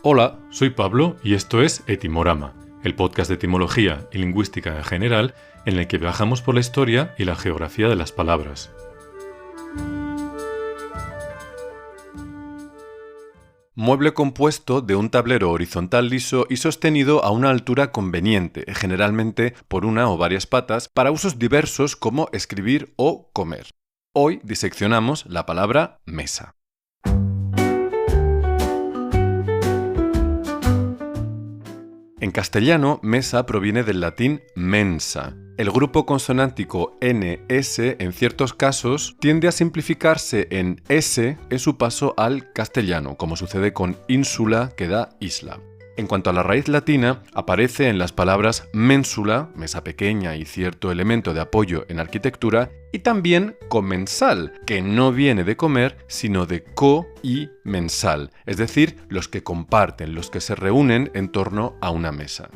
Hola, soy Pablo y esto es Etimorama, el podcast de etimología y lingüística en general en el que viajamos por la historia y la geografía de las palabras. Mueble compuesto de un tablero horizontal liso y sostenido a una altura conveniente, generalmente por una o varias patas, para usos diversos como escribir o comer. Hoy diseccionamos la palabra mesa. En castellano, mesa proviene del latín mensa. El grupo consonántico ns en ciertos casos tiende a simplificarse en s en su paso al castellano, como sucede con ínsula, que da isla. En cuanto a la raíz latina, aparece en las palabras mensula, mesa pequeña y cierto elemento de apoyo en arquitectura, y también comensal, que no viene de comer, sino de co y mensal, es decir, los que comparten, los que se reúnen en torno a una mesa.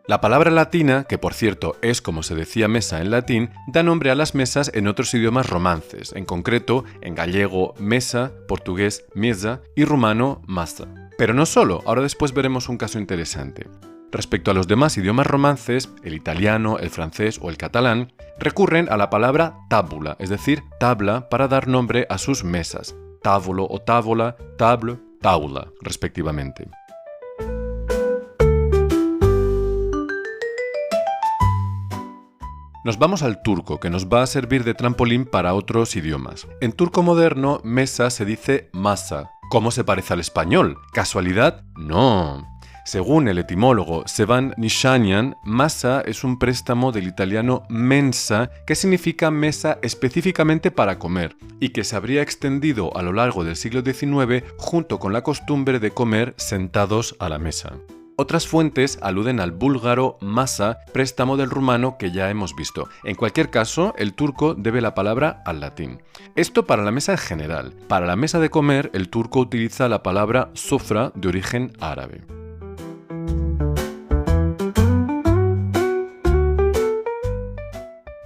La palabra latina, que por cierto es como se decía mesa en latín, da nombre a las mesas en otros idiomas romances, en concreto en gallego mesa, portugués mesa y rumano masa. Pero no solo, ahora después veremos un caso interesante. Respecto a los demás idiomas romances, el italiano, el francés o el catalán, recurren a la palabra tábula, es decir, tabla, para dar nombre a sus mesas, tavolo o távola, table, taula, respectivamente. Nos vamos al turco, que nos va a servir de trampolín para otros idiomas. En turco moderno, mesa se dice masa. ¿Cómo se parece al español? ¿Casualidad? No. Según el etimólogo Sevan Nishanian, masa es un préstamo del italiano mensa, que significa mesa específicamente para comer, y que se habría extendido a lo largo del siglo XIX junto con la costumbre de comer sentados a la mesa. Otras fuentes aluden al búlgaro masa, préstamo del rumano que ya hemos visto. En cualquier caso, el turco debe la palabra al latín. Esto para la mesa en general. Para la mesa de comer, el turco utiliza la palabra sofra de origen árabe.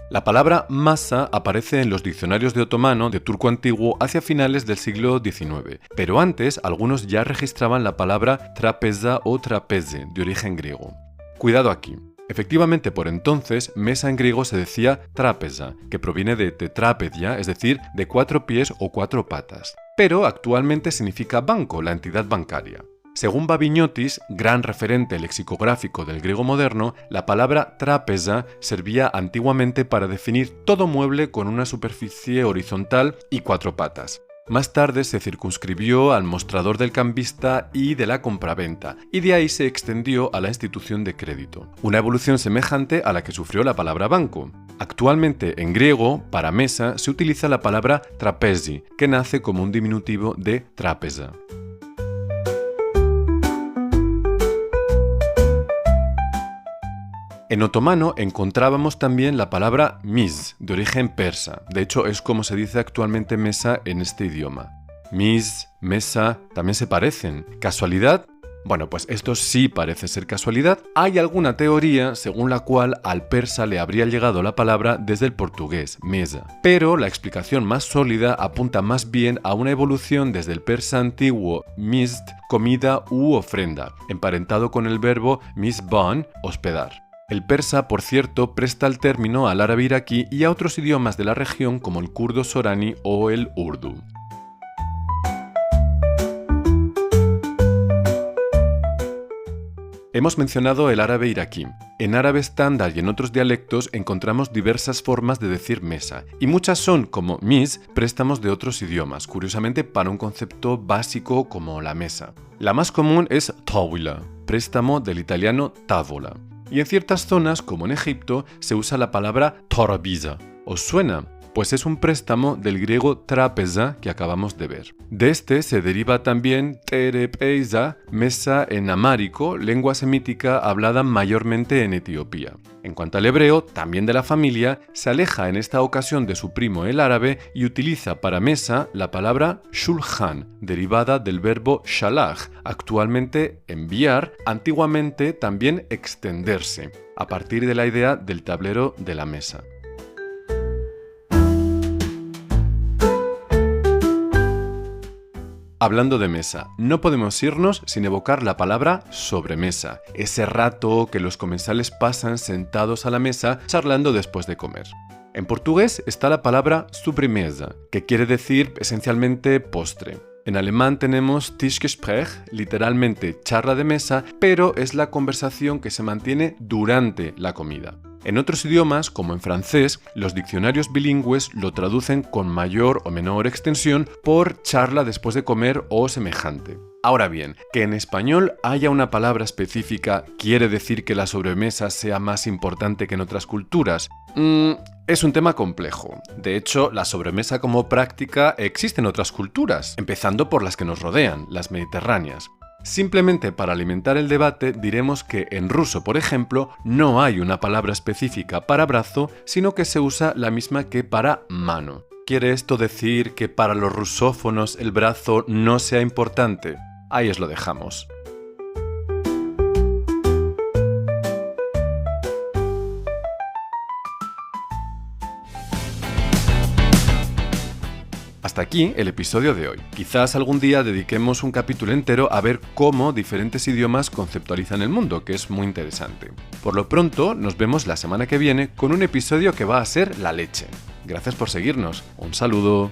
La palabra masa aparece en los diccionarios de otomano de turco antiguo hacia finales del siglo XIX, pero antes algunos ya registraban la palabra trapeza o trapeze, de origen griego. Cuidado aquí. Efectivamente, por entonces, mesa en griego se decía trapeza, que proviene de tetrapedia, es decir, de 4 pies o 4 patas. Pero actualmente significa banco, la entidad bancaria. Según Babiniotis, gran referente lexicográfico del griego moderno, la palabra trapeza servía antiguamente para definir todo mueble con una superficie horizontal y 4 patas. Más tarde se circunscribió al mostrador del cambista y de la compraventa, y de ahí se extendió a la institución de crédito, una evolución semejante a la que sufrió la palabra banco. Actualmente en griego, para mesa, se utiliza la palabra trapezi, que nace como un diminutivo de trapeza. En otomano encontrábamos también la palabra miz, de origen persa. De hecho, es como se dice actualmente mesa en este idioma. Miz, mesa, también se parecen. ¿Casualidad? Bueno, pues esto sí parece ser casualidad. Hay alguna teoría según la cual al persa le habría llegado la palabra desde el portugués, mesa. Pero la explicación más sólida apunta más bien a una evolución desde el persa antiguo mizd, comida u ofrenda, emparentado con el verbo mizban, hospedar. El persa, por cierto, presta el término al árabe iraquí y a otros idiomas de la región como el kurdo sorani o el urdu. Hemos mencionado el árabe iraquí. En árabe estándar y en otros dialectos encontramos diversas formas de decir mesa, y muchas son, como mis, préstamos de otros idiomas, curiosamente para un concepto básico como la mesa. La más común es tawila, préstamo del italiano tavola. Y en ciertas zonas, como en Egipto, se usa la palabra torabiza. ¿Os suena? Pues es un préstamo del griego trapeza que acabamos de ver. De este se deriva también terepeiza, mesa en amárico, lengua semítica hablada mayormente en Etiopía. En cuanto al hebreo, también de la familia, se aleja en esta ocasión de su primo el árabe y utiliza para mesa la palabra shulchan, derivada del verbo shalach, actualmente enviar, antiguamente también extenderse, a partir de la idea del tablero de la mesa. Hablando de mesa, no podemos irnos sin evocar la palabra sobremesa, ese rato que los comensales pasan sentados a la mesa charlando después de comer. En portugués está la palabra sobremesa, que quiere decir esencialmente postre. En alemán tenemos Tischgespräch, literalmente charla de mesa, pero es la conversación que se mantiene durante la comida. En otros idiomas, como en francés, los diccionarios bilingües lo traducen con mayor o menor extensión por charla después de comer o semejante. Ahora bien, que en español haya una palabra específica quiere decir que la sobremesa sea más importante que en otras culturas. Es un tema complejo. De hecho, la sobremesa como práctica existe en otras culturas, empezando por las que nos rodean, las mediterráneas. Simplemente para alimentar el debate diremos que en ruso, por ejemplo, no hay una palabra específica para brazo, sino que se usa la misma que para mano. ¿Quiere esto decir que para los rusófonos el brazo no sea importante? Ahí os lo dejamos. Hasta aquí el episodio de hoy. Quizás algún día dediquemos un capítulo entero a ver cómo diferentes idiomas conceptualizan el mundo, que es muy interesante. Por lo pronto, nos vemos la semana que viene con un episodio que va a ser la leche. Gracias por seguirnos. Un saludo.